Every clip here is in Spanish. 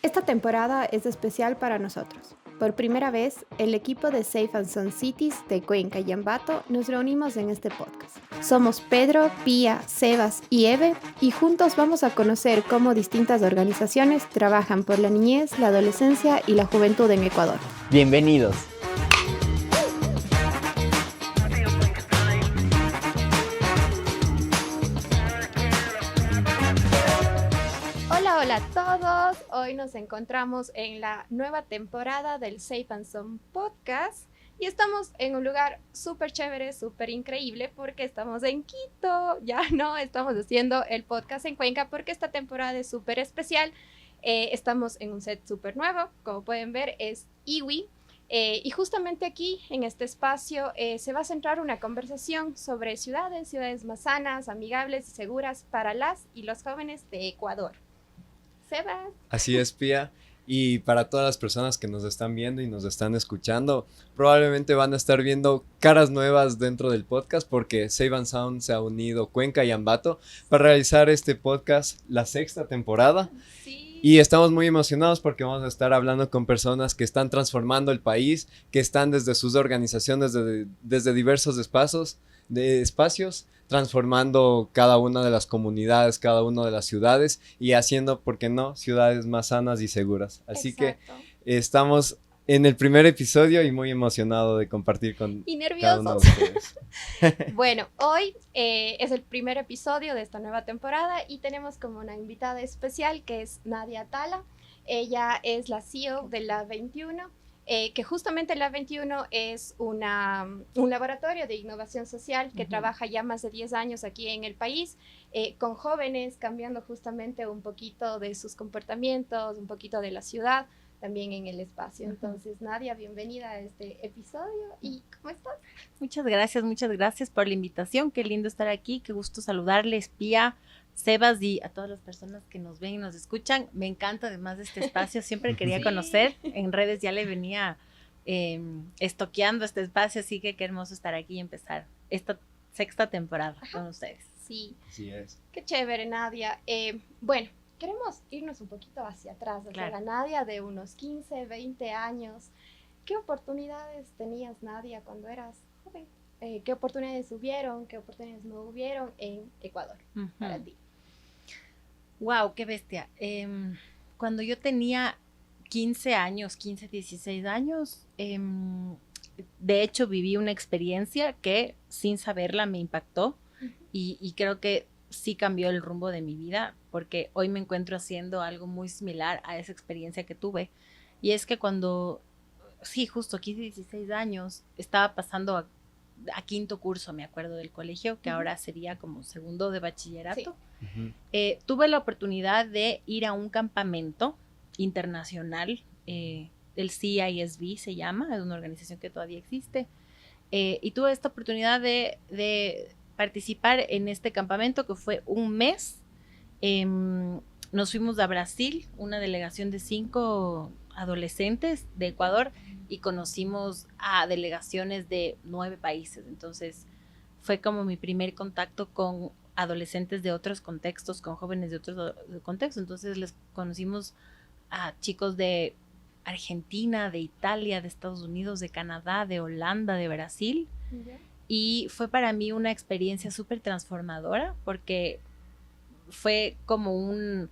Esta temporada es especial para nosotros. Por primera vez, el equipo de Safe and Sound Cities de Cuenca y Ambato nos reunimos en este podcast. Somos Pedro, Pía, Sebas y Eve y juntos vamos a conocer cómo distintas organizaciones trabajan por la niñez, la adolescencia y la juventud en Ecuador. Bienvenidos. Hola a todos, hoy nos encontramos en la nueva temporada del Safe and Sound Podcast y estamos en un lugar súper chévere, súper increíble porque estamos en Quito, ya no estamos haciendo el podcast en Cuenca porque esta temporada es súper especial. Estamos en un set súper nuevo, como pueden ver es Iwi. Y justamente aquí, en este espacio, se va a centrar una conversación sobre ciudades más sanas, amigables y seguras para las y los jóvenes de Ecuador. Sebas. Así es, Pía. Y para todas las personas que nos están viendo y nos están escuchando, probablemente van a estar viendo caras nuevas dentro del podcast porque Safe and Sound se ha unido Cuenca y Ambato para realizar este podcast, la sexta temporada. Sí. Y estamos muy emocionados porque vamos a estar hablando con personas que están transformando el país, que están desde sus organizaciones, desde diversos espacios, transformando cada una de las comunidades, cada una de las ciudades y haciendo, ¿por qué no?, ciudades más sanas y seguras. Así Exacto. que estamos en el primer episodio y muy emocionado de compartir con Y cada uno nerviosos. de ustedes. Bueno, hoy es el primer episodio de esta nueva temporada y tenemos como una invitada especial que es Nadia Tala. Ella es la CEO de Lab 21. Que justamente Lab 21 es un laboratorio de innovación social que trabaja ya más de 10 años aquí en el país, con jóvenes, cambiando justamente un poquito de sus comportamientos, un poquito de la ciudad, también en el espacio. Entonces, Nadia, bienvenida a este episodio. ¿Y cómo estás? Muchas gracias por la invitación. Qué lindo estar aquí, qué gusto saludarles, Pía, Sebas y a todas las personas que nos ven y nos escuchan. Me encanta además de este espacio, siempre quería conocer, en redes ya le venía estoqueando este espacio, así que qué hermoso estar aquí y empezar esta sexta temporada con ustedes. Sí, Así es. qué chévere, Nadia. Bueno, queremos irnos un poquito hacia atrás, hacia Claro. la Nadia de unos 15, 20 años. ¿Qué oportunidades tenías, Nadia, cuando eras joven? ¿Qué oportunidades hubieron? ¿Qué oportunidades no hubieron en Ecuador para ti? Wow, qué bestia. Cuando yo tenía 15 años, 15, 16 años, de hecho viví una experiencia que sin saberla me impactó y creo que sí cambió el rumbo de mi vida porque hoy me encuentro haciendo algo muy similar a esa experiencia que tuve. Y es que cuando, sí, justo 15, 16 años, estaba pasando a quinto curso, me acuerdo, del colegio, que ahora sería como segundo de bachillerato. Sí. Tuve la oportunidad de ir a un campamento internacional, el CISB se llama, es una organización que todavía existe, y tuve esta oportunidad de participar en este campamento que fue un mes. Nos fuimos a Brasil, una delegación de 5 adolescentes de Ecuador, y conocimos a delegaciones de 9 países. Entonces fue como mi primer contacto con adolescentes de otros contextos, con jóvenes de otros contextos. Entonces les conocimos a chicos de Argentina, de Italia, de Estados Unidos, de Canadá, de Holanda, de Brasil. Y fue para mí una experiencia súper transformadora porque fue como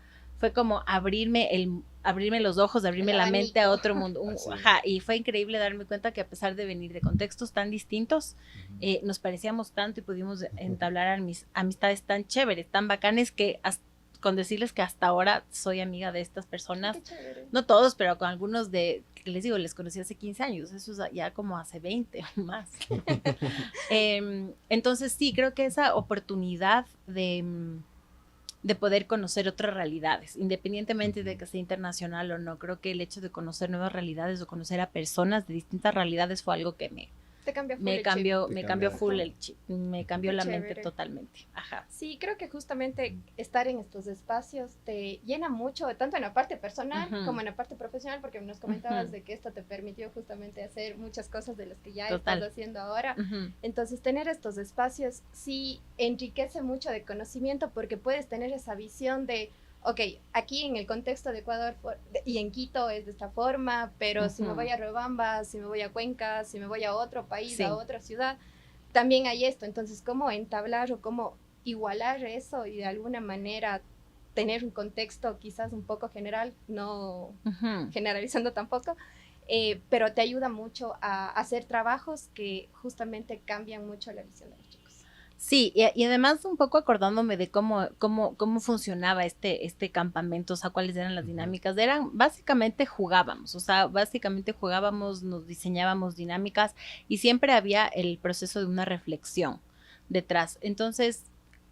abrirme los ojos, abrirme la mente a otro mundo. Y fue increíble darme cuenta que a pesar de venir de contextos tan distintos, nos parecíamos tanto y pudimos entablar amistades tan chéveres, tan bacanes, que con decirles que hasta ahora soy amiga de estas personas. No todos, pero con algunos que les digo, les conocí hace 15 años, eso es ya como hace 20 o más. Entonces sí, creo que esa oportunidad de poder conocer otras realidades, independientemente de que sea internacional o no, creo que el hecho de conocer nuevas realidades o conocer a personas de distintas realidades fue algo que me cambió full el chip, me cambió la mente totalmente. Ajá. Sí, creo que justamente estar en estos espacios te llena mucho, tanto en la parte personal como en la parte profesional, porque nos comentabas de que esto te permitió justamente hacer muchas cosas de las que ya estás haciendo ahora. Entonces, tener estos espacios sí enriquece mucho de conocimiento porque puedes tener esa visión de, ok, aquí en el contexto de Ecuador y en Quito es de esta forma, pero si me voy a Riobamba, si me voy a Cuenca, si me voy a otro país, Sí. a otra ciudad, también hay esto. Entonces, ¿cómo entablar o cómo igualar eso y de alguna manera tener un contexto quizás un poco general, no generalizando tampoco, pero te ayuda mucho a hacer trabajos que justamente cambian mucho la visión de los chicos? Sí, y además un poco acordándome de cómo funcionaba este campamento, o sea, cuáles eran las dinámicas. Básicamente jugábamos, o sea, nos diseñábamos dinámicas y siempre había el proceso de una reflexión detrás. Entonces,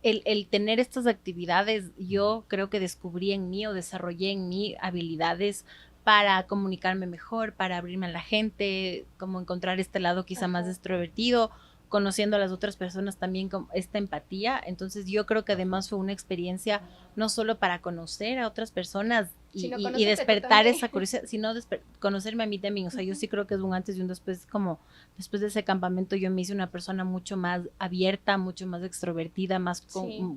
el tener estas actividades, yo creo que descubrí en mí o desarrollé en mí habilidades para comunicarme mejor, para abrirme a la gente, como encontrar este lado quizá más extrovertido, conociendo a las otras personas también con esta empatía. Entonces yo creo que además fue una experiencia no solo para conocer a otras personas y despertar esa curiosidad, sino conocerme a mí también. O sea, yo sí creo que es un antes y un después, como después de ese campamento yo me hice una persona mucho más abierta, mucho más extrovertida,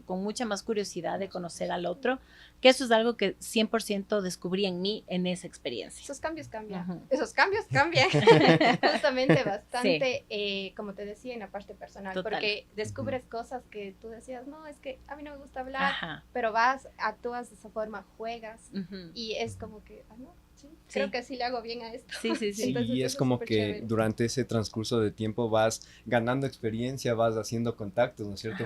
con mucha más curiosidad de conocer al otro, que eso es algo que 100% descubrí en mí en esa experiencia. Esos cambios cambian. Esos cambios cambian justamente bastante, sí. Como te decía, en la parte personal. Total. Porque descubres cosas que tú decías, no, es que a mí no me gusta hablar, pero actúas de esa forma, juegas, y es como que, no, sí, creo que sí le hago bien a esto. Sí. Entonces, y es como que chévere. Durante ese transcurso de tiempo vas ganando experiencia, vas haciendo contactos, ¿no es cierto?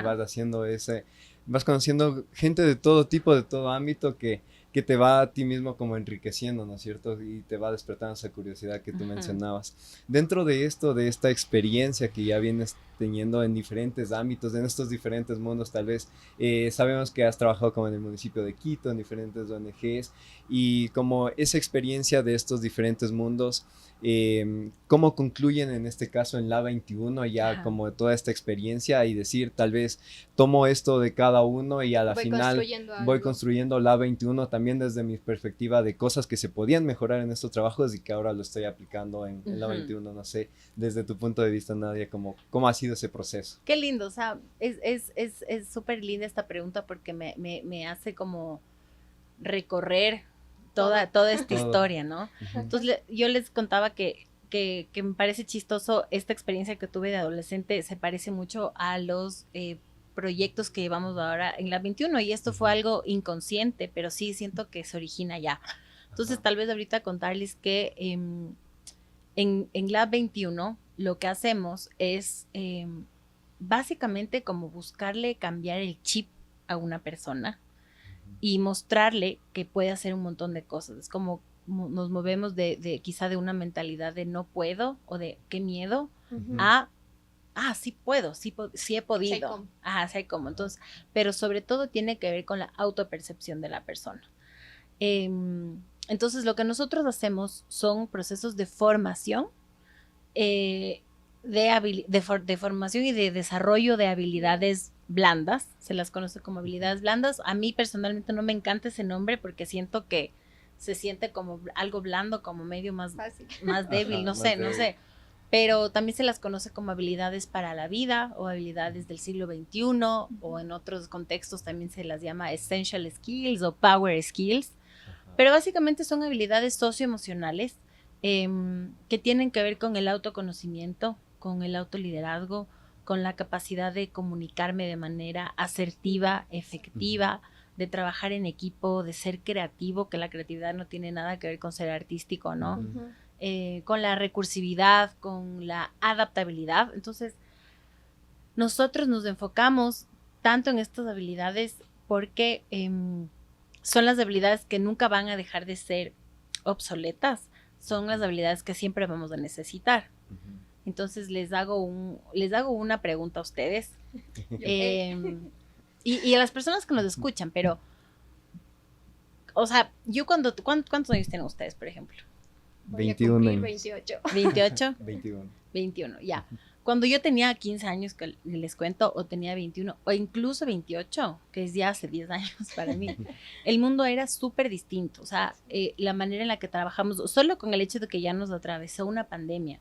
Vas conociendo gente de todo tipo, de todo ámbito que te va a ti mismo como enriqueciendo, ¿no es cierto? Y te va despertando esa curiosidad que tú mencionabas. Dentro de esto, de esta experiencia que ya vienes teniendo en diferentes ámbitos, en estos diferentes mundos, tal vez sabemos que has trabajado como en el municipio de Quito, en diferentes ONGs, y como esa experiencia de estos diferentes mundos, ¿cómo concluyen en este caso en la 21 ya como toda esta experiencia y decir, tal vez tomo esto de cada uno y a la final voy construyendo la 21 también desde mi perspectiva de cosas que se podían mejorar en estos trabajos y que ahora lo estoy aplicando en la 21? No sé, desde tu punto de vista, Nadia, ¿cómo ha sido ese proceso? Qué lindo, o sea, es súper linda esta pregunta porque me hace como recorrer toda esta historia, ¿no? Entonces yo les contaba que me parece chistoso esta experiencia que tuve de adolescente, se parece mucho a los proyectos que llevamos ahora en la 21 y esto fue algo inconsciente, pero sí siento que se origina ya. Entonces tal vez ahorita contarles que en la 21 lo que hacemos es básicamente como buscarle cambiar el chip a una persona y mostrarle que puede hacer un montón de cosas. Es como nos movemos de quizá de una mentalidad de no puedo o de qué miedo a sí puedo, sí he podido. Sí hay cómo. Entonces, pero sobre todo tiene que ver con la autopercepción de la persona. Entonces, lo que nosotros hacemos son procesos de formación, de formación y de desarrollo de habilidades blandas, se las conoce como habilidades blandas. A mí personalmente no me encanta ese nombre porque siento que se siente como algo blando, como medio más débil, no sé, pero también se las conoce como habilidades para la vida o habilidades del siglo XXI o en otros contextos también se las llama essential skills o power skills, pero básicamente son habilidades socioemocionales que tienen que ver con el autoconocimiento, con el autoliderazgo, con la capacidad de comunicarme de manera asertiva, efectiva, de trabajar en equipo, de ser creativo, que la creatividad no tiene nada que ver con ser artístico, ¿no? Con la recursividad, con la adaptabilidad. Entonces, nosotros nos enfocamos tanto en estas habilidades porque son las habilidades que nunca van a dejar de ser obsoletas, son las habilidades que siempre vamos a necesitar. Entonces les hago una pregunta a ustedes y a las personas que nos escuchan, pero, o sea, yo ¿cuántos años tienen ustedes, por ejemplo? 21 años. 28. ¿28? 21, ya. Cuando yo tenía 15 años, que les cuento, o tenía 21, o incluso 28, que es ya hace 10 años para mí, el mundo era súper distinto. O sea, la manera en la que trabajamos, solo con el hecho de que ya nos atravesó una pandemia,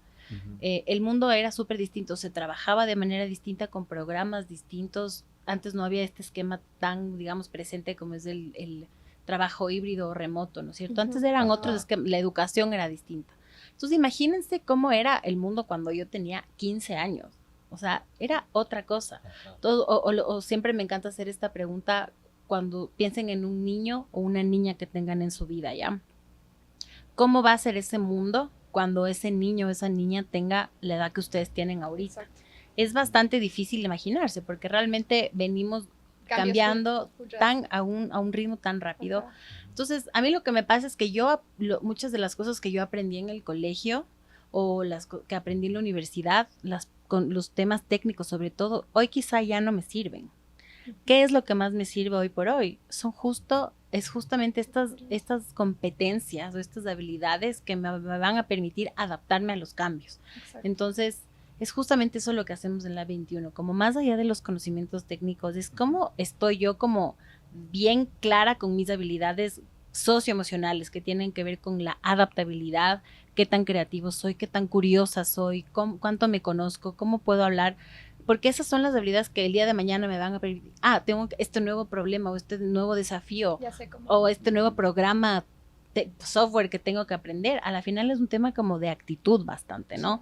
el mundo era súper distinto, se trabajaba de manera distinta con programas distintos. Antes no había este esquema tan, digamos, presente como es el trabajo híbrido o remoto, ¿no es cierto? Antes eran otros, es que la educación era distinta. Entonces imagínense cómo era el mundo cuando yo tenía 15 años. O sea, era otra cosa. Todo, o siempre me encanta hacer esta pregunta cuando piensen en un niño o una niña que tengan en su vida, ¿ya? ¿Cómo va a ser ese mundo cuando ese niño o esa niña tenga la edad que ustedes tienen ahorita? Exacto. Es bastante difícil imaginarse porque realmente venimos cambiando a un ritmo tan rápido. Ajá. Entonces, a mí lo que me pasa es que muchas de las cosas que yo aprendí en el colegio o que aprendí en la universidad, con los temas técnicos sobre todo, hoy quizá ya no me sirven. ¿Qué es lo que más me sirve hoy por hoy? Es justamente estas competencias o estas habilidades que me van a permitir adaptarme a los cambios. Exacto. Entonces, es justamente eso lo que hacemos en la 21, como más allá de los conocimientos técnicos, es cómo estoy yo como bien clara con mis habilidades socioemocionales que tienen que ver con la adaptabilidad, qué tan creativo soy, qué tan curiosa soy, cuánto me conozco, cómo puedo hablar, porque esas son las habilidades que el día de mañana me van a permitir, tengo este nuevo problema o este nuevo desafío Ya sé cómo. o este nuevo programa software que tengo que aprender. A la final es un tema como de actitud bastante, ¿no?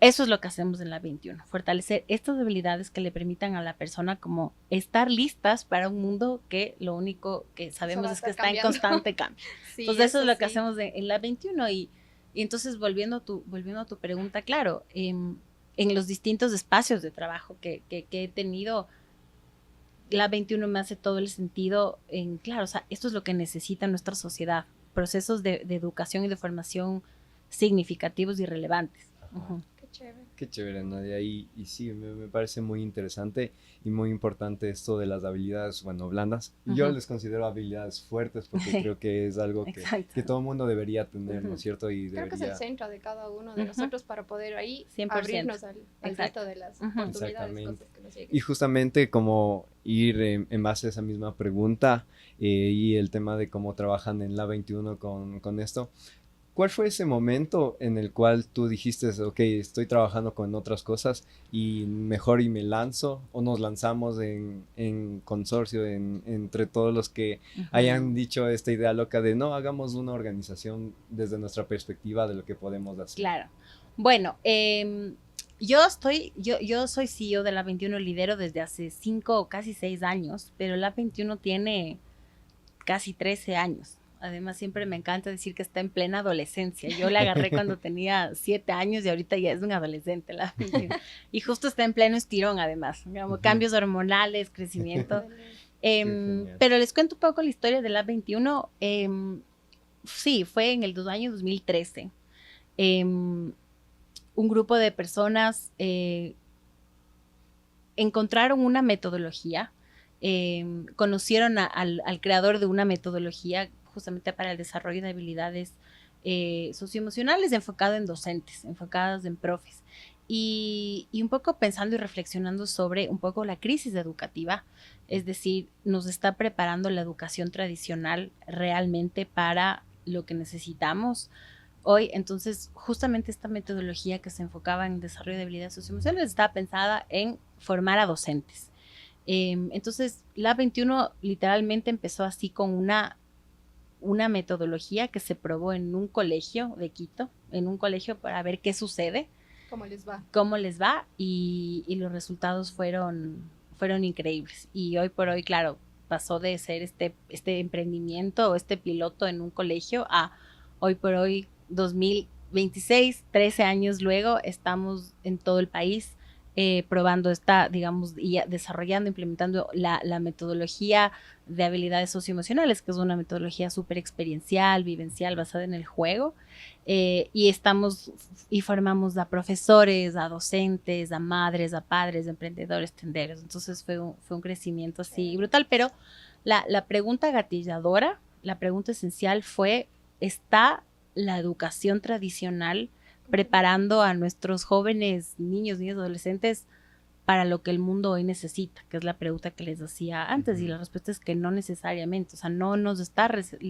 Eso es lo que hacemos en la 21, fortalecer estas habilidades que le permitan a la persona como estar listas para un mundo que lo único que sabemos es que está en constante cambio. Sí, Entonces eso es lo que sí. hacemos en la 21 y entonces volviendo a tu pregunta, claro, en los distintos espacios de trabajo que he tenido, la 21 me hace todo el sentido claro, o sea, esto es lo que necesita nuestra sociedad, procesos de educación y de formación significativos y relevantes. Uh-huh. Qué chévere. Qué chévere, Nadia. Y sí, me parece muy interesante y muy importante esto de las habilidades, bueno, blandas. Yo les considero habilidades fuertes porque creo que es algo que todo el mundo debería tener, ¿no es cierto? Y Creo que es el centro de cada uno de nosotros para poder ahí 100%. Abrirnos al resto de las oportunidades, cosas que nos lleguen. Y justamente como ir en base a esa misma pregunta y el tema de cómo trabajan en la 21 con esto. ¿Cuál fue ese momento en el cual tú dijiste, ok, estoy trabajando con otras cosas y mejor y me lanzo o nos lanzamos en consorcio entre todos los que hayan dicho esta idea loca de no, hagamos una organización desde nuestra perspectiva de lo que podemos hacer? Claro. Bueno, yo soy CEO de la 21, lidero desde hace 5 o casi 6 años, pero la 21 tiene casi 13 años. Además, siempre me encanta decir que está en plena adolescencia. Yo la agarré cuando tenía 7 años y ahorita ya es un adolescente. Y justo está en pleno estirón, además. Digamos, cambios hormonales, crecimiento. Pero les cuento un poco la historia de la 21. Sí, fue en el año 2013. Un grupo de personas encontraron una metodología. Conocieron al creador de una metodología justamente para el desarrollo de habilidades socioemocionales enfocado en docentes, enfocadas en profes. Y un poco pensando y reflexionando sobre un poco la crisis educativa, es decir, nos está preparando la educación tradicional realmente para lo que necesitamos hoy. Entonces, justamente esta metodología que se enfocaba en desarrollo de habilidades socioemocionales estaba pensada en formar a docentes. Entonces, la 21 literalmente empezó así con una metodología que se probó en un colegio de Quito, en un colegio para ver qué sucede. ¿Cómo les va? Y los resultados fueron increíbles. Y hoy por hoy, claro, pasó de ser este emprendimiento o este piloto en un colegio a hoy por hoy, 2026, 13 años luego, estamos en todo el país probando digamos, y desarrollando, implementando la metodología de habilidades socioemocionales, que es una metodología súper experiencial, vivencial, basada en el juego, y formamos a profesores, a docentes, a madres, a padres, a emprendedores, tenderos. Entonces fue un crecimiento así brutal, pero la pregunta gatilladora, la pregunta esencial fue, ¿está la educación tradicional preparando a nuestros jóvenes, niños, adolescentes para lo que el mundo hoy necesita? Que es la pregunta que les hacía antes, y la respuesta es que no necesariamente. O sea,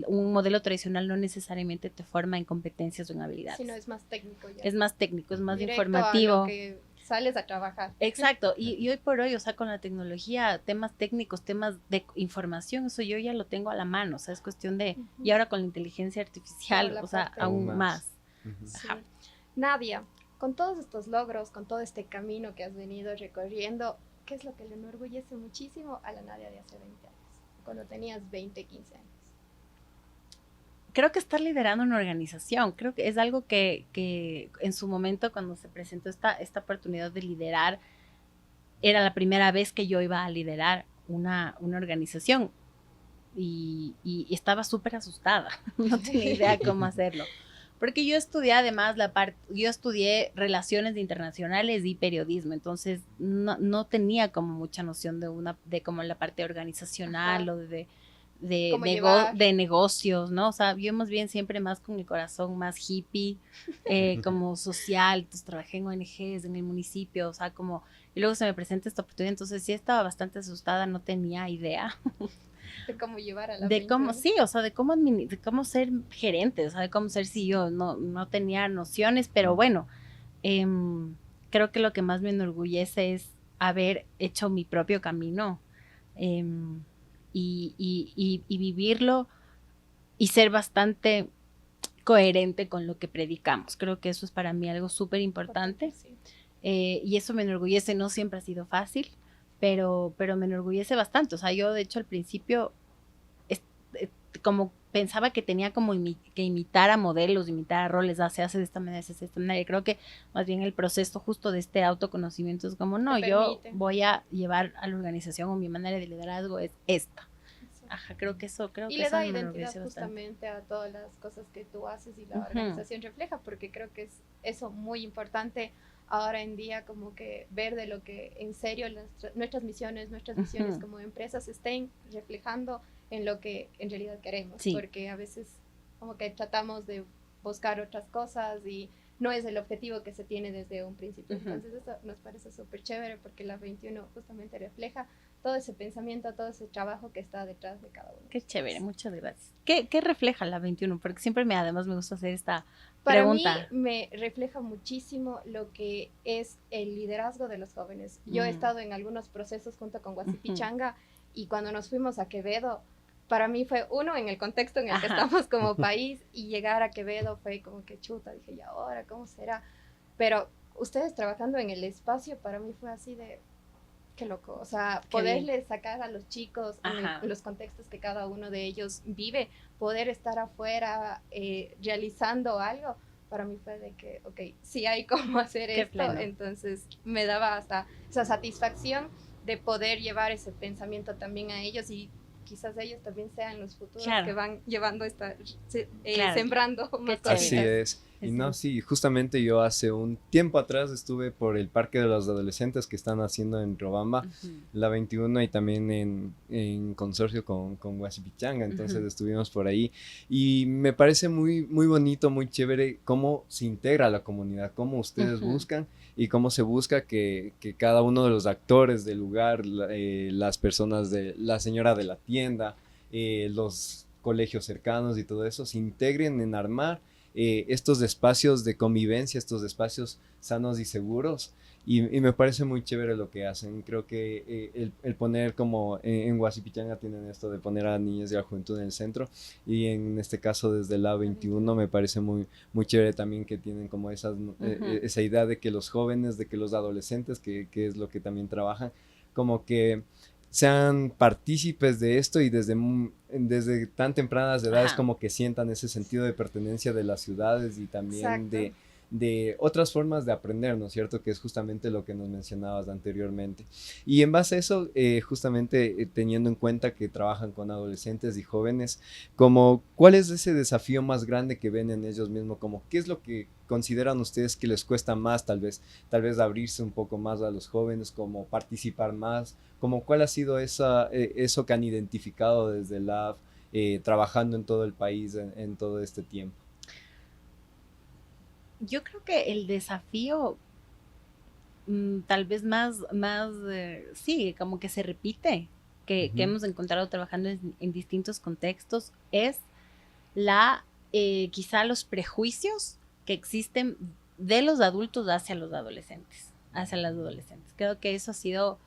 un modelo tradicional no necesariamente te forma en competencias o en habilidades. Sino es más técnico ya. Es más técnico, es más directo informativo. A lo que sales a trabajar. Exacto, y hoy por hoy, o sea, con la tecnología, temas técnicos, temas de información, eso yo ya lo tengo a la mano, o sea, es cuestión de, y ahora con la inteligencia artificial, o sea, aún más. Sí. Nadia, con todos estos logros, con todo este camino que has venido recorriendo, ¿qué es lo que le enorgullece muchísimo a la Nadia de hace 20 años, cuando tenías 20, 15 años? Creo que estar liderando una organización, creo que es algo que en su momento cuando se presentó esta oportunidad de liderar, era la primera vez que yo iba a liderar una organización y estaba súper asustada, no tenía idea cómo hacerlo. Porque yo estudié además yo estudié relaciones internacionales y periodismo, entonces no tenía como mucha noción de como la parte organizacional o de negocios, ¿no? O sea, yo más bien siempre más con el corazón más hippie, como social, entonces trabajé en ONGs, en el municipio, o sea, como, y luego se me presenta esta oportunidad, entonces sí estaba bastante asustada, no tenía idea. De cómo llevar a la de cómo, sí, o sea, de cómo ser gerente, o sea, de cómo ser CEO, no tenía nociones, pero bueno, creo que lo que más me enorgullece es haber hecho mi propio camino, y vivirlo y ser bastante coherente con lo que predicamos. Creo que eso es para mí algo súper importante, sí. Y eso me enorgullece, no siempre ha sido fácil, pero me enorgullece bastante. O sea, yo de hecho al principio como pensaba que tenía como que imitar a modelos, imitar a roles, se hace de esta manera, se hace de esta manera. Y creo que más bien el proceso justo de este autoconocimiento es como, no, yo voy a llevar a la organización o mi manera de liderazgo es esta. Sí. Ajá, creo que eso y le da identidad justamente a todas las cosas que tú haces y la organización refleja, porque creo que es eso muy importante ahora en día, como que ver de lo que en serio nuestras misiones, nuestras visiones como empresas estén reflejando en lo que en realidad queremos, sí. Porque a veces como que tratamos de buscar otras cosas y no es el objetivo que se tiene desde un principio. Entonces eso nos parece súper chévere porque la 21 justamente refleja todo ese pensamiento, todo ese trabajo que está detrás de cada uno. Qué chévere, muchas gracias. ¿Qué refleja la 21? Porque siempre además me gusta hacer esta pregunta. Para mí me refleja muchísimo lo que es el liderazgo de los jóvenes. Yo he estado en algunos procesos junto con Guasipichanga y cuando nos fuimos a Quevedo, para mí fue uno en el contexto en el que estamos como país, y llegar a Quevedo fue como que chuta, dije, ¿y ahora cómo será? Pero ustedes trabajando en el espacio, para mí fue así de, qué loco, o sea, poderles sacar a los chicos en los contextos que cada uno de ellos vive, poder estar afuera realizando algo, para mí fue de que, ok, sí hay cómo hacer esto, pleno. Entonces me daba hasta esa satisfacción de poder llevar ese pensamiento también a ellos y quizás ellos también sean los futuros que van llevando sembrando más cosas. Así es. Y no, sí, justamente yo hace un tiempo atrás estuve por el Parque de los Adolescentes que están haciendo en Riobamba, la 21, y también en consorcio con Guasipichanga, entonces estuvimos por ahí y me parece muy, muy bonito, muy chévere cómo se integra la comunidad, cómo ustedes buscan y cómo se busca que cada uno de los actores del lugar, las personas, la señora de la tienda, los colegios cercanos y todo eso, se integren en armar estos espacios de convivencia, estos espacios sanos y seguros, y me parece muy chévere lo que hacen. Creo que el poner, como en Guasipichanga tienen esto de poner a las niñas y a la juventud en el centro, y en este caso desde la 21 me parece muy, muy chévere también que tienen como esa idea de que los jóvenes, de que los adolescentes, que es lo que también trabajan, como que sean partícipes de esto y desde tan tempranas edades como que sientan ese sentido de pertenencia de las ciudades y también de otras formas de aprender, ¿no es cierto? Que es justamente lo que nos mencionabas anteriormente. Y en base a eso, justamente teniendo en cuenta que trabajan con adolescentes y jóvenes, como, ¿cuál es ese desafío más grande que ven en ellos mismos? Como, ¿qué es lo que consideran ustedes que les cuesta más tal vez abrirse un poco más a los jóvenes, como participar más? Como, ¿cuál ha sido eso que han identificado desde la trabajando en todo el país en todo este tiempo? Yo creo que el desafío tal vez más sí, como que se repite, que hemos encontrado trabajando en distintos contextos, es quizá los prejuicios que existen de los adultos hacia los adolescentes. hacia las adolescentes. Creo que eso ha sido,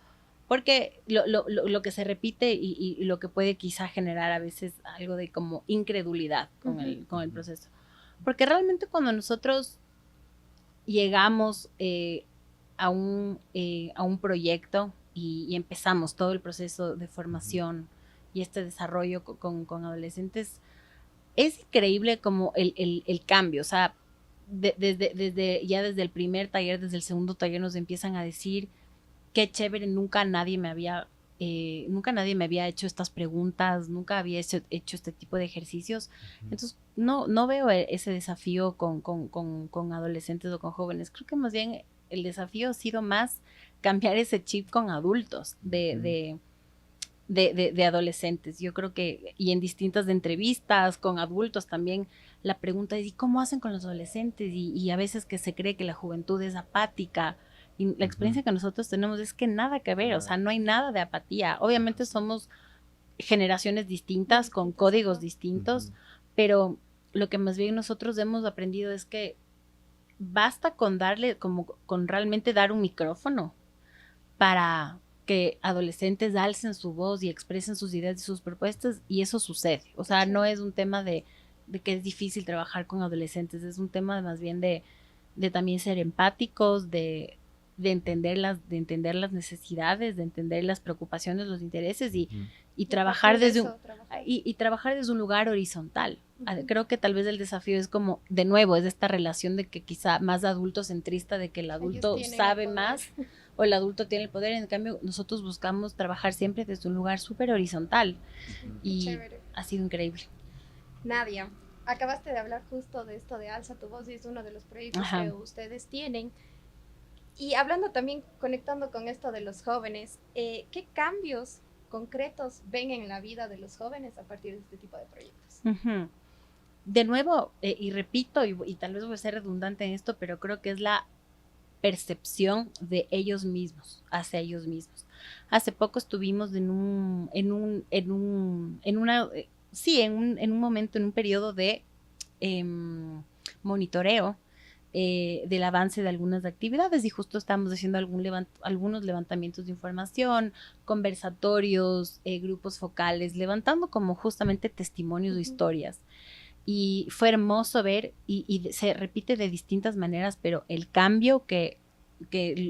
porque lo que se repite y lo que puede quizá generar a veces algo de como incredulidad con el proceso. Porque realmente cuando nosotros llegamos a un proyecto y empezamos todo el proceso de formación y este desarrollo con adolescentes, es increíble como el cambio. O sea, desde el primer taller, desde el segundo taller nos empiezan a decir qué chévere, nunca nadie me había hecho estas preguntas, nunca había hecho este tipo de ejercicios. Entonces, no veo ese desafío con adolescentes o con jóvenes. Creo que más bien el desafío ha sido más cambiar ese chip con adultos de adolescentes. Yo creo que, y en distintas entrevistas con adultos también, la pregunta es, ¿y cómo hacen con los adolescentes? Y a veces que se cree que la juventud es apática. Y la experiencia que nosotros tenemos es que nada que ver, o sea, no hay nada de apatía. Obviamente somos generaciones distintas, con códigos distintos, pero lo que más bien nosotros hemos aprendido es que basta con con realmente dar un micrófono para que adolescentes alcen su voz y expresen sus ideas y sus propuestas, y eso sucede. O sea, no es un tema de que es difícil trabajar con adolescentes, es un tema más bien de también ser empáticos, de entender las necesidades, de entender las preocupaciones, los intereses y trabajar trabajar desde un lugar horizontal. Creo que tal vez el desafío es como, de nuevo, es esta relación de que quizá más adultocentrista, de que el adulto sabe más o el adulto tiene el poder. En cambio, nosotros buscamos trabajar siempre desde un lugar súper horizontal y chévere. Ha sido increíble. Nadia, acabaste de hablar justo de esto de Alza tu Voz y es uno de los proyectos que ustedes tienen. Y hablando también, conectando con esto de los jóvenes, ¿qué cambios concretos ven en la vida de los jóvenes a partir de este tipo de proyectos? De nuevo, y repito, y tal vez voy a ser redundante en esto, pero creo que es la percepción de ellos mismos, hacia ellos mismos. Hace poco estuvimos en un momento, en un periodo de monitoreo del avance de algunas actividades, y justo estamos haciendo algunos levantamientos de información, conversatorios, grupos focales, levantando como justamente testimonios o historias. Y fue hermoso ver, y se repite de distintas maneras, pero el cambio que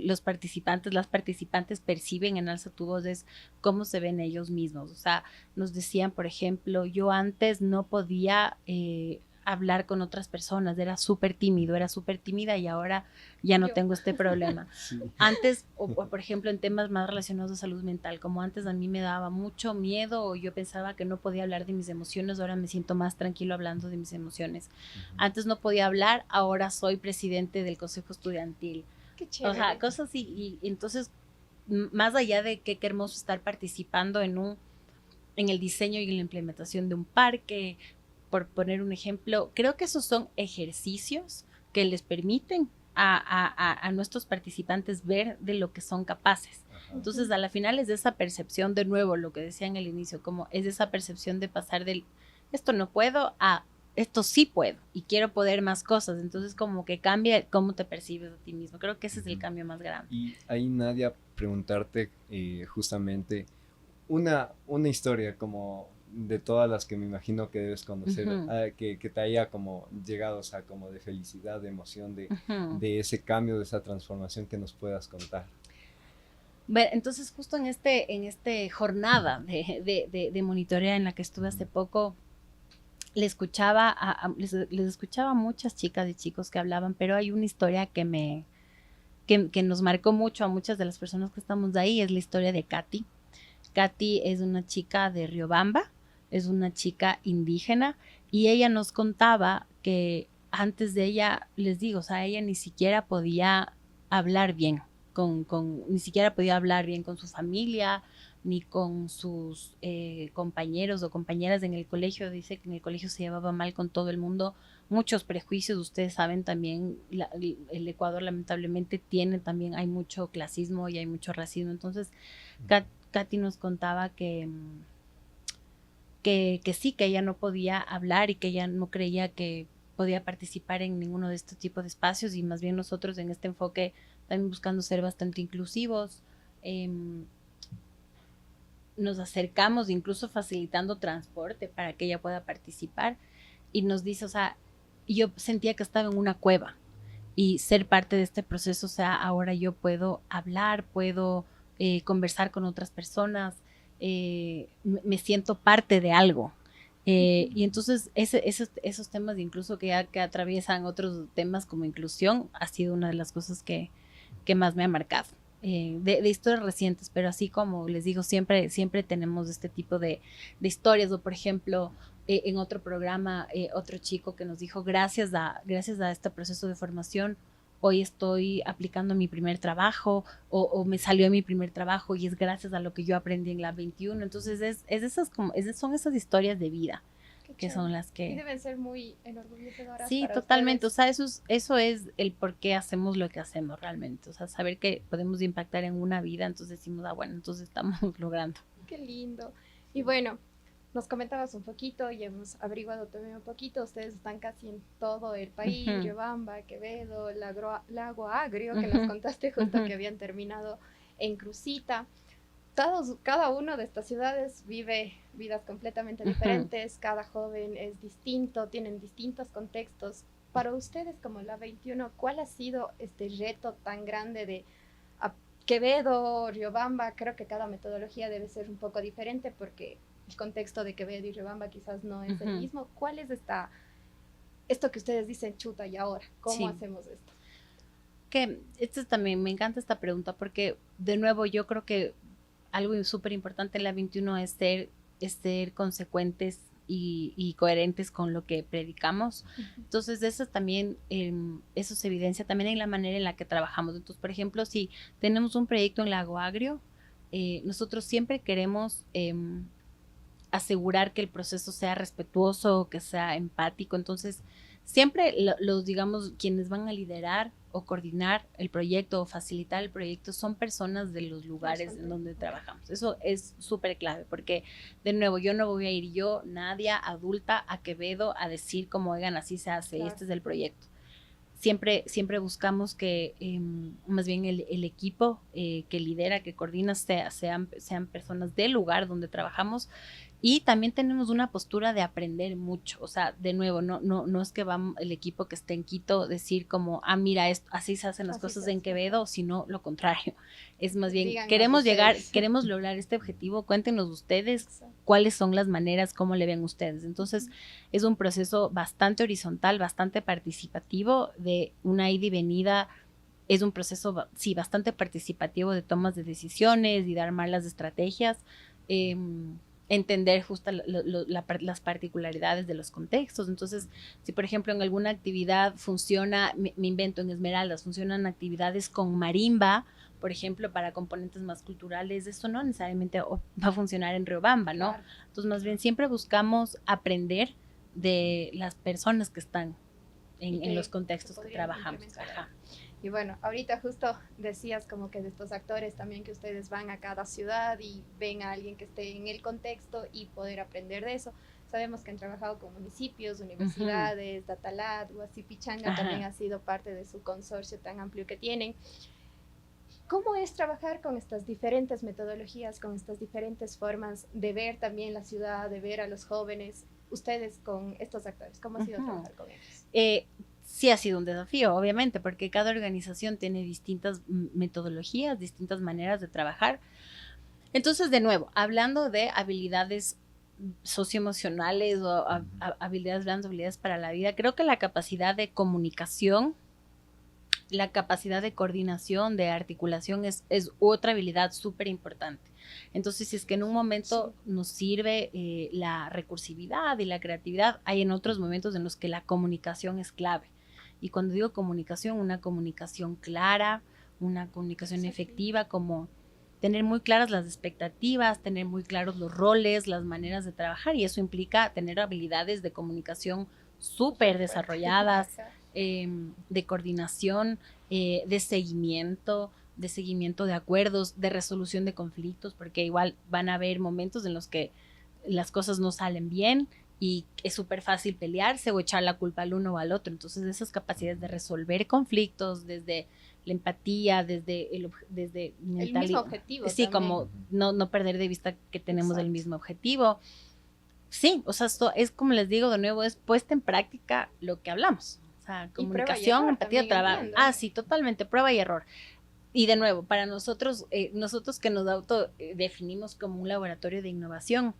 las participantes perciben en Alza tu Voz es cómo se ven ellos mismos. O sea, nos decían, por ejemplo, yo antes no podía hablar con otras personas, era súper tímida y ahora ya no tengo este problema. Sí. Antes, o por ejemplo, en temas más relacionados a salud mental, como antes a mí me daba mucho miedo o yo pensaba que no podía hablar de mis emociones, ahora me siento más tranquilo hablando de mis emociones. Antes no podía hablar, ahora soy presidente del consejo estudiantil. Qué chévere. O sea, cosas así, y entonces, más allá de qué hermoso estar participando en el diseño y en la implementación de un parque, por poner un ejemplo, creo que esos son ejercicios que les permiten a nuestros participantes ver de lo que son capaces. Entonces, a la final es esa percepción, de nuevo, lo que decía en el inicio, como es esa percepción de pasar del esto no puedo a esto sí puedo y quiero poder más cosas. Entonces, como que cambia cómo te percibes a ti mismo. Creo que ese es el cambio más grande. Y ahí, Nadia, preguntarte justamente una historia como de todas las que me imagino que debes conocer, que te haya como llegado, o sea, como de felicidad, de emoción, de ese cambio, de esa transformación, que nos puedas contar. Bueno, entonces justo en este jornada de monitoreo en la que estuve hace poco, les escuchaba a muchas chicas y chicos que hablaban, pero hay una historia que nos marcó mucho a muchas de las personas que estamos de ahí, es la historia de Katy. Katy es una chica de Riobamba, es una chica indígena, y ella nos contaba que antes de ella, les digo, o sea, ella ni siquiera podía hablar bien ni siquiera podía hablar bien con su familia, ni con sus compañeros o compañeras en el colegio. Dice que en el colegio se llevaba mal con todo el mundo, muchos prejuicios. Ustedes saben también, el Ecuador lamentablemente hay mucho clasismo y hay mucho racismo. Entonces, Katy nos contaba que sí, que ella no podía hablar y que ella no creía que podía participar en ninguno de estos tipos de espacios, y más bien nosotros en este enfoque también buscando ser bastante inclusivos. Nos acercamos, incluso facilitando transporte para que ella pueda participar, y nos dice, o sea, yo sentía que estaba en una cueva, y ser parte de este proceso, o sea, ahora yo puedo hablar, puedo conversar con otras personas, me siento parte de algo. Y entonces esos temas, incluso que atraviesan otros temas como inclusión, ha sido una de las cosas que más me ha marcado. De historias recientes, pero así como les digo, siempre tenemos este tipo de historias. O por ejemplo, en otro programa, otro chico que nos dijo, gracias a este proceso de formación, hoy estoy aplicando mi primer trabajo, o me salió mi primer trabajo, y es gracias a lo que yo aprendí en la 21. Entonces son esas historias de vida que son las que... Y deben ser muy enorgullecedoras. Sí, para totalmente. ustedes. O sea, eso es el por qué hacemos lo que hacemos realmente. O sea, saber que podemos impactar en una vida, entonces decimos, bueno, entonces estamos logrando. Qué lindo. Y bueno, nos comentabas un poquito y hemos averiguado también un poquito. Ustedes están casi en todo el país, Riobamba, Quevedo, Lago Agrio, que nos contaste justo que habían terminado en Crucita. Cada uno de estas ciudades vive vidas completamente diferentes, cada joven es distinto, tienen distintos contextos. Para ustedes como la 21, ¿cuál ha sido este reto tan grande de Quevedo, Riobamba? Creo que cada metodología debe ser un poco diferente porque el contexto de Quevedo y Riobamba quizás no es el mismo. ¿Cuál es esto que ustedes dicen, chuta, y ahora? ¿Cómo hacemos esto? Que también me encanta esta pregunta porque, de nuevo, yo creo que algo súper importante en la 21 es ser consecuentes y coherentes con lo que predicamos. Entonces, eso también, eso se evidencia también en la manera en la que trabajamos. Entonces, por ejemplo, si tenemos un proyecto en Lago Agrio, nosotros siempre queremos asegurar que el proceso sea respetuoso, que sea empático. Entonces, siempre digamos, quienes van a liderar o coordinar el proyecto o facilitar el proyecto son personas de los lugares en donde trabajamos. Eso es súper clave porque, de nuevo, yo no voy a ir Nadia, adulta, a Quevedo a decir como, oigan, así se hace, este es el proyecto. Siempre buscamos que más bien el equipo que lidera, que coordina, sean personas del lugar donde trabajamos. Y también tenemos una postura de aprender mucho. O sea, de nuevo, no es que va el equipo que esté en Quito decir como, mira, así se hacen las cosas en Quevedo, sino lo contrario. Es más bien, queremos lograr este objetivo, cuéntenos ustedes cuáles son las maneras, cómo le ven ustedes. Entonces, es un proceso bastante horizontal, bastante participativo, de una ida y venida. Es un proceso, sí, bastante participativo de tomas de decisiones y de armar las estrategias. Entender justo las particularidades de los contextos. Entonces, si por ejemplo en alguna actividad funciona, me invento, en Esmeraldas funcionan actividades con marimba, por ejemplo, para componentes más culturales, eso no necesariamente va a funcionar en Riobamba, ¿no? Claro. Entonces, más bien siempre buscamos aprender de las personas que están en los contextos que trabajamos. Ajá. Y bueno, ahorita justo decías como que de estos actores también que ustedes van a cada ciudad y ven a alguien que esté en el contexto y poder aprender de eso. Sabemos que han trabajado con municipios, universidades, Datalat, Huasipichanga también ha sido parte de su consorcio tan amplio que tienen. ¿Cómo es trabajar con estas diferentes metodologías, con estas diferentes formas de ver también la ciudad, de ver a los jóvenes? Ustedes con estos actores, ¿cómo ha sido trabajar con ellos? Sí ha sido un desafío, obviamente, porque cada organización tiene distintas metodologías, distintas maneras de trabajar. Entonces, de nuevo, hablando de habilidades socioemocionales o habilidades blandas, habilidades para la vida, creo que la capacidad de comunicación, la capacidad de coordinación, de articulación es otra habilidad súper importante. Entonces, si es que en un momento nos sirve la recursividad y la creatividad, hay en otros momentos en los que la comunicación es clave. Y cuando digo comunicación, una comunicación clara, una comunicación efectiva, como tener muy claras las expectativas, tener muy claros los roles, las maneras de trabajar, y eso implica tener habilidades de comunicación súper desarrolladas, de coordinación, de seguimiento de acuerdos, de resolución de conflictos, porque igual van a haber momentos en los que las cosas no salen bien y es súper fácil pelearse o echar la culpa al uno o al otro. Entonces esas capacidades de resolver conflictos desde la empatía, desde el mismo objetivo. Sí, también. como no perder de vista que tenemos el Exacto. mismo objetivo. Sí, o sea, esto es como les digo de nuevo, es puesta en práctica lo que hablamos. O sea, Y prueba y comunicación, error empatía, también, trabajo. entiendo. Ah, sí, totalmente, prueba y error. Y de nuevo, para nosotros que nos autodefinimos como un laboratorio de innovación,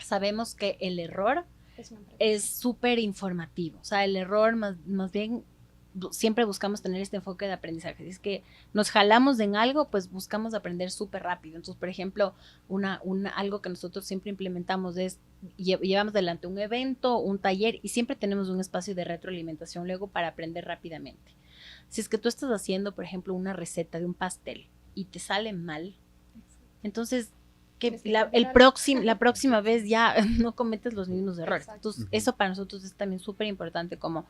sabemos que el error Es una pregunta. es súper informativo. O sea, el error más bien siempre buscamos tener este enfoque de aprendizaje. Si es que nos jalamos en algo, pues buscamos aprender súper rápido. Entonces, por ejemplo, algo que nosotros siempre implementamos es, llevamos adelante un evento, un taller y siempre tenemos un espacio de retroalimentación luego para aprender rápidamente. Si es que tú estás haciendo, por ejemplo, una receta de un pastel y te sale mal, entonces la próxima vez ya no cometes los mismos errores. Exacto. Entonces, eso para nosotros es también súper importante, como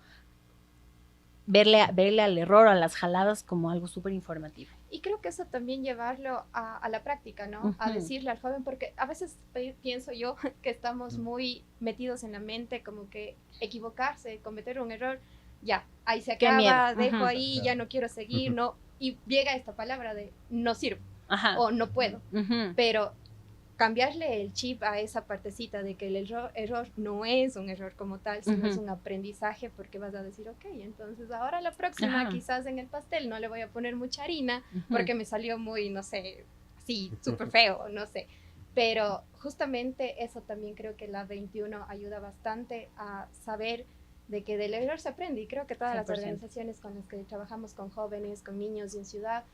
verle al error, a las jaladas como algo súper informativo. Y creo que eso también llevarlo a la práctica, ¿no? A decirle al joven, porque a veces pienso yo que estamos muy metidos en la mente, como que equivocarse, cometer un error, ya, ahí se acaba, dejo ahí, ya no quiero seguir, no. Y llega esta palabra de no sirvo o no puedo. Pero cambiarle el chip a esa partecita de que el error no es un error como tal, sino es un aprendizaje, porque vas a decir, ok, entonces ahora la próxima quizás en el pastel no le voy a poner mucha harina porque me salió muy, no sé, así, súper feo, no sé. Pero justamente eso también creo que la 21 ayuda bastante a saber de que del error se aprende, y creo que todas 100%. las organizaciones con las que trabajamos con jóvenes, con niños y en ciudad,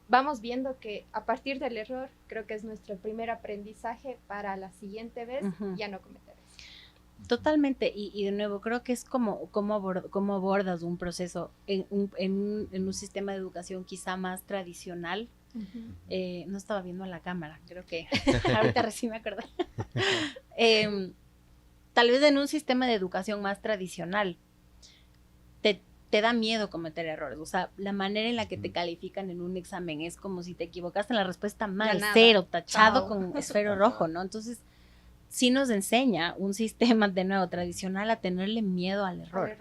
vamos viendo que a partir del error creo que es nuestro primer aprendizaje para la siguiente vez ya no cometer eso. Totalmente, y de nuevo creo que es como abordas un proceso en un sistema de educación quizá más tradicional. No estaba viendo a la cámara, creo que ahorita recién me acordé. Tal vez en un sistema de educación más tradicional te da miedo cometer errores. O sea, la manera en la que te califican en un examen es como si te equivocaste en la respuesta mal, cero, tachado con esfero rojo, ¿no? Entonces, sí nos enseña un sistema, de nuevo, tradicional a tenerle miedo al error.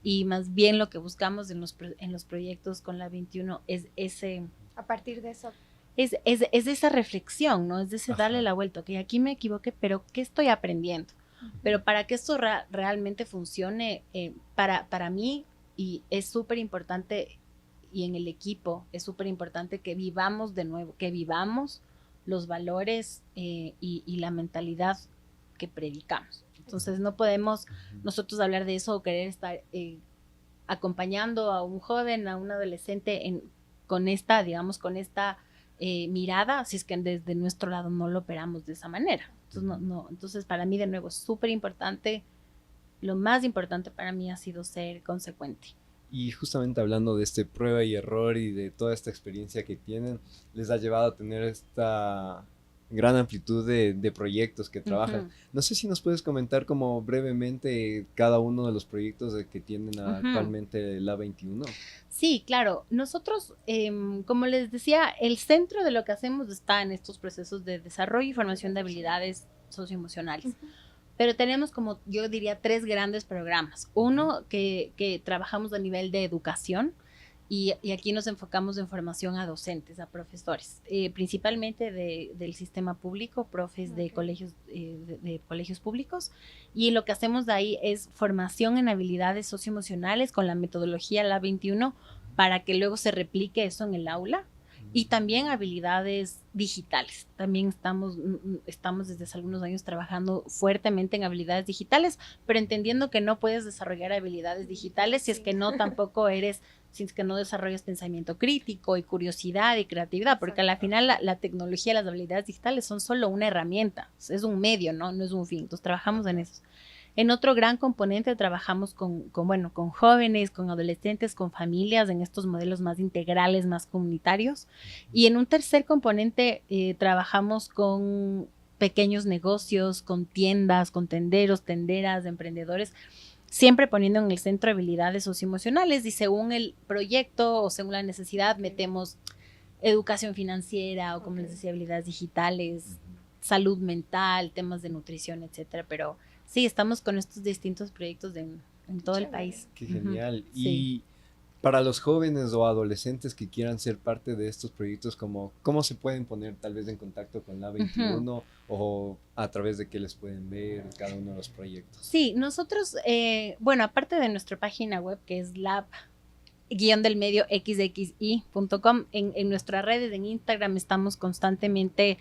Y más bien lo que buscamos en los proyectos con la 21 es ese... A partir de eso. Es esa reflexión, ¿no? Es de ese darle la vuelta. Ok, aquí me equivoqué, pero ¿qué estoy aprendiendo? Pero para que esto realmente funcione, para mí, y es súper importante, y en el equipo es súper importante que vivamos de nuevo, que vivamos los valores y la mentalidad que predicamos. Entonces no podemos nosotros hablar de eso o querer estar acompañando a un joven, a un adolescente con esta mirada, si es que desde nuestro lado no lo operamos de esa manera. Entonces, entonces para mí de nuevo es súper importante. Lo más importante para mí ha sido ser consecuente. Y justamente hablando de este prueba y error y de toda esta experiencia que tienen, les ha llevado a tener esta gran amplitud de proyectos que trabajan. No sé si nos puedes comentar como brevemente cada uno de los proyectos que tienen actualmente la 21. Sí, claro. Nosotros, como les decía, el centro de lo que hacemos está en estos procesos de desarrollo y formación de habilidades socioemocionales. Pero tenemos, como yo diría, 3 grandes programas. Uno que trabajamos a nivel de educación y aquí nos enfocamos en formación a docentes, a profesores, principalmente del sistema público, profes de colegios, de colegios públicos. Y lo que hacemos de ahí es formación en habilidades socioemocionales con la metodología La 21 para que luego se replique eso en el aula. Y también habilidades digitales. También estamos desde hace algunos años trabajando fuertemente en habilidades digitales, pero entendiendo que no puedes desarrollar habilidades digitales si es que no si es que no desarrollas pensamiento crítico y curiosidad y creatividad, porque a la final la tecnología y las habilidades digitales son solo una herramienta, es un medio, no es un fin. Entonces trabajamos en eso. En otro gran componente trabajamos con jóvenes, con adolescentes, con familias, en estos modelos más integrales, más comunitarios. Y en un tercer componente trabajamos con pequeños negocios, con tiendas, con tenderos, tenderas, emprendedores, siempre poniendo en el centro habilidades socioemocionales, y según el proyecto o según la necesidad metemos educación financiera o, como les decía, habilidades digitales, salud mental, temas de nutrición, etcétera, pero sí, estamos con estos distintos proyectos en todo el Chévere. país. Qué Ujú. genial. Sí. Y para los jóvenes o adolescentes que quieran ser parte de estos proyectos, ¿cómo se pueden poner tal vez en contacto con la 21 o a través de qué les pueden ver cada uno de los proyectos? Sí, nosotros, bueno, aparte de nuestra página web que es lab-xxi.com, en nuestras redes, en Instagram, estamos constantemente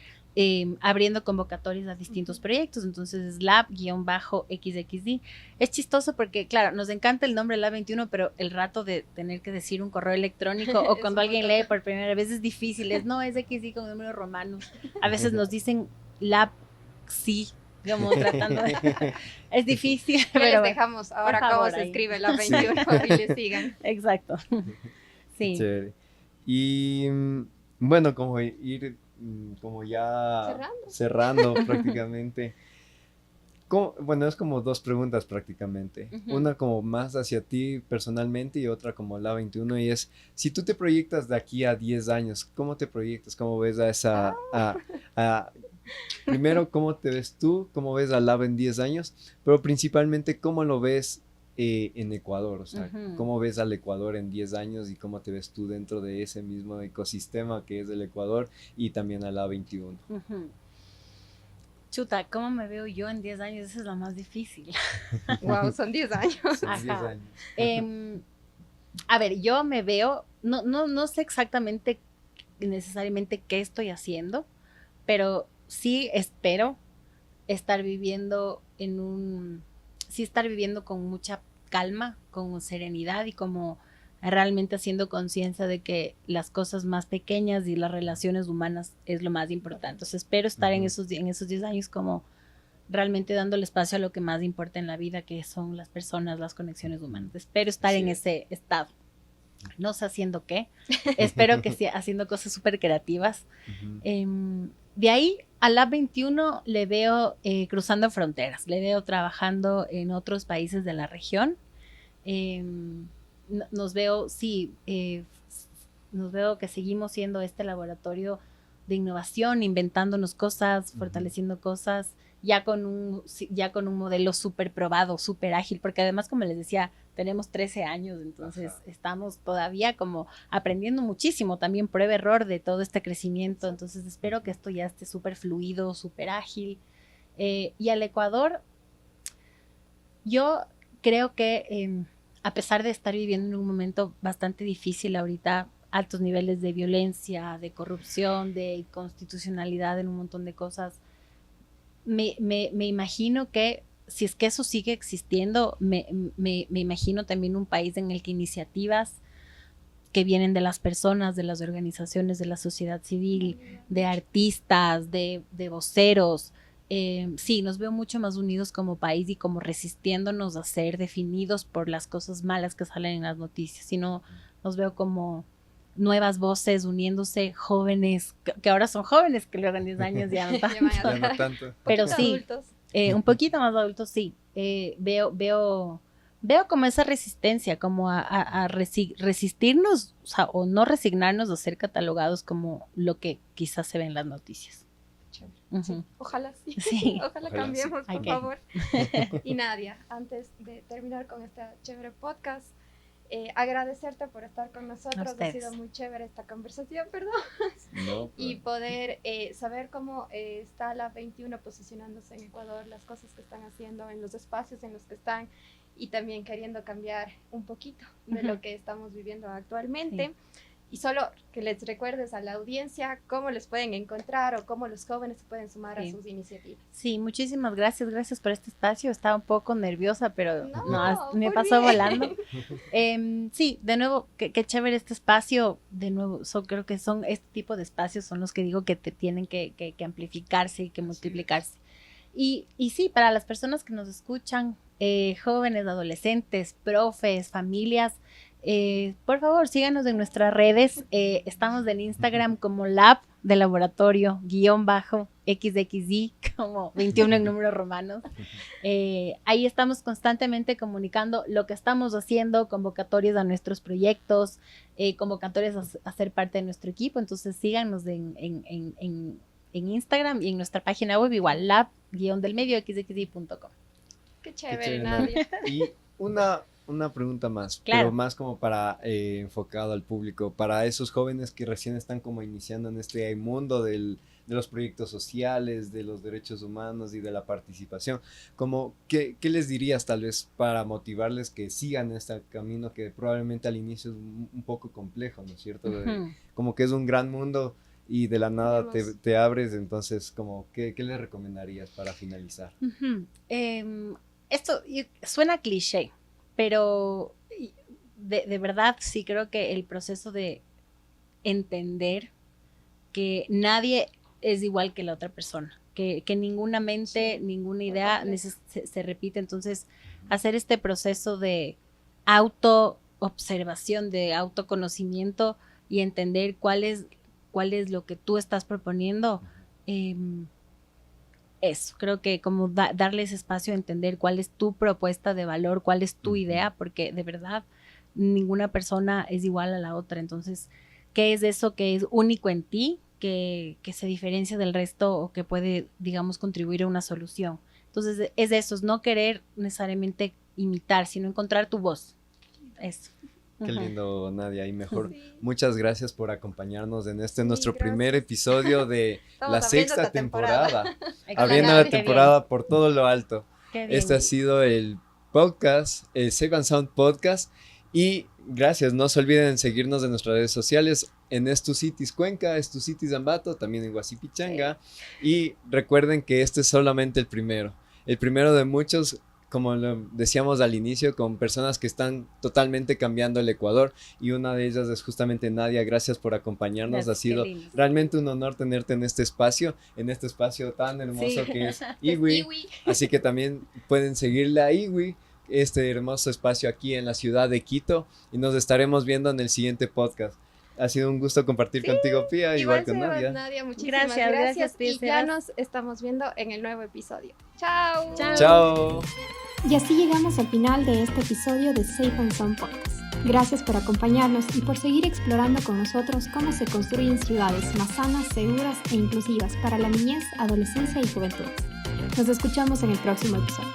abriendo convocatorias a distintos proyectos, entonces es lab-xxi. Es chistoso porque, claro, nos encanta el nombre Lab 21, pero el rato de tener que decir un correo electrónico o Es cuando un alguien montón. lee por primera vez es difícil, es XI con números romanos. A veces nos dicen Lab, sí, como tratando de... Es difícil, Ya pero les bueno. dejamos ahora favor, cómo se ahí. escribe la 21 y le sigan. Exacto. Sí. Chévere. Y bueno, como ir como ya cerrando prácticamente. Bueno, es como dos preguntas prácticamente. Ujú. Una como más hacia ti personalmente y otra como la 21 y es, si tú te proyectas de aquí a 10 años, ¿cómo te proyectas? ¿Cómo ves a esa... primero, ¿cómo te ves tú? ¿Cómo ves a Lab en 10 años? Pero principalmente, ¿cómo lo ves en Ecuador? O sea, Ujú. ¿cómo ves al Ecuador en 10 años y cómo te ves tú dentro de ese mismo ecosistema que es el Ecuador y también a la 21? Ujú. Chuta, ¿cómo me veo yo en 10 años? Eso es lo más difícil. Wow, son 10 años. Son 10 Ajá. años. A ver, yo me veo, no sé exactamente necesariamente qué estoy haciendo, pero sí espero estar viviendo estar viviendo con mucha calma, con serenidad y como realmente haciendo conciencia de que las cosas más pequeñas y las relaciones humanas es lo más importante. Entonces espero estar en esos 10 años como realmente dándole espacio a lo que más importa en la vida, que son las personas, las conexiones humanas. Espero estar en ese estado. No sé haciendo qué. Espero que sea haciendo cosas súper creativas. De ahí a Lab 21 le veo cruzando fronteras, le veo trabajando en otros países de la región. Nos veo, sí, nos veo que seguimos siendo este laboratorio de innovación, inventándonos cosas, fortaleciendo cosas, ya con un modelo súper probado, súper ágil, porque además, como les decía, tenemos 13 años, entonces estamos todavía como aprendiendo muchísimo, también prueba-error de todo este crecimiento, entonces espero que esto ya esté súper fluido, súper ágil. Y al Ecuador, yo creo que a pesar de estar viviendo en un momento bastante difícil ahorita, altos niveles de violencia, de corrupción, de inconstitucionalidad en un montón de cosas, me imagino que si es que eso sigue existiendo, me imagino también un país en el que iniciativas que vienen de las personas, de las organizaciones, de la sociedad civil, de artistas, de voceros, sí, nos veo mucho más unidos como país y como resistiéndonos a ser definidos por las cosas malas que salen en las noticias, sino nos veo como nuevas voces uniéndose, jóvenes, que ahora son jóvenes, que luego en 10 años ya no tanto. Ya no tanto. Pero sí, Adultos. un poquito más adultos, sí. Veo como esa resistencia, como a resistirnos, o sea, o no resignarnos a ser catalogados como lo que quizás se ve en las noticias. Chévere. Ujú. Sí, ojalá sí. Sí. Ojalá Ojalá cambiemos, sí. por Ok. favor. Y Nadia, antes de terminar con este chévere podcast, agradecerte por estar con nosotros. Ha ustedes. sido muy chévere esta conversación, perdón. No, Y pues, poder saber cómo está la 21 posicionándose en Ecuador, las cosas que están haciendo en los espacios en los que están y también queriendo cambiar un poquito de lo que estamos viviendo actualmente. Sí. Y solo que les recuerdes a la audiencia cómo les pueden encontrar o cómo los jóvenes se pueden sumar Sí. a sus iniciativas. Sí, muchísimas gracias por este espacio. Estaba un poco nerviosa, pero No, me por pasó bien. volando. Sí, de nuevo, qué chévere este espacio. De nuevo, creo que son este tipo de espacios son los que digo que te tienen que amplificarse y que multiplicarse. Y sí, para las personas que nos escuchan, jóvenes, adolescentes, profes, familias, por favor, síganos en nuestras redes. Estamos en Instagram como lab de laboratorio _xxy, como 21 en números romanos. Ahí estamos constantemente comunicando lo que estamos haciendo, convocatorias a nuestros proyectos, convocatorias a ser parte de nuestro equipo. Entonces síganos en Instagram y en nuestra página web igual, lab-xxy.com. Qué Qué chévere, chévere, Nadia. Y una pregunta más, Claro. pero más como para enfocado al público, para esos jóvenes que recién están como iniciando en este mundo de los proyectos sociales, de los derechos humanos y de la participación, como, ¿qué les dirías tal vez para motivarles que sigan este camino que probablemente al inicio es un poco complejo, ¿no es cierto? Ujú. Como que es un gran mundo y de la nada Tenemos- te abres, entonces como, ¿qué les recomendarías para finalizar? Ujú. Esto suena cliché, pero de verdad sí creo que el proceso de entender que nadie es igual que la otra persona, que ninguna mente, Sí, ninguna por idea completo. se repite. Entonces, hacer este proceso de autoobservación, de autoconocimiento y entender cuál es lo que tú estás proponiendo. Eso, creo que como darles espacio a entender cuál es tu propuesta de valor, cuál es tu Ujú. idea, porque de verdad ninguna persona es igual a la otra. Entonces, ¿qué es eso que es único en ti, que se diferencia del resto o que puede, digamos, contribuir a una solución? Entonces, es eso, es no querer necesariamente imitar, sino encontrar tu voz. Eso. Qué Ujú. lindo, Nadia. Y mejor, Sí. muchas gracias por acompañarnos en este Sí, nuestro primer gracias. episodio de Estamos la abriendo sexta esta temporada. temporada. Excelente, Abriendo la qué temporada por todo lo alto. bien, qué Este ha bien. sido el podcast, el Safe and Sound Podcast. Y gracias, no se olviden seguirnos en nuestras redes sociales en Estucities Cuenca, Estucities Ambato, también en Guasipichanga. Y recuerden que este es solamente el primero de muchos, como lo decíamos al inicio, con personas que están totalmente cambiando el Ecuador. Y una de ellas es justamente Nadia. Gracias por acompañarnos. Gracias, Ha qué sido lindo. realmente un honor tenerte en este espacio tan hermoso Sí. que es Es Iwi. Iwi. Así que también pueden seguirle a Iwi, este hermoso espacio aquí en la ciudad de Quito, y nos estaremos viendo en el siguiente podcast. Ha sido un gusto compartir Sí, contigo, Pía, igual Igual con Sebas, Nadia. Nadia, muchísimas Gracias, gracias. Pia, Y ya Sebas. nos estamos viendo en el nuevo episodio. Chao. Chao. Chao. Y así llegamos al final de este episodio de Safe and Sound Podcast. Gracias por acompañarnos y por seguir explorando con nosotros cómo se construyen ciudades más sanas, seguras e inclusivas para la niñez, adolescencia y juventud. Nos escuchamos en el próximo episodio.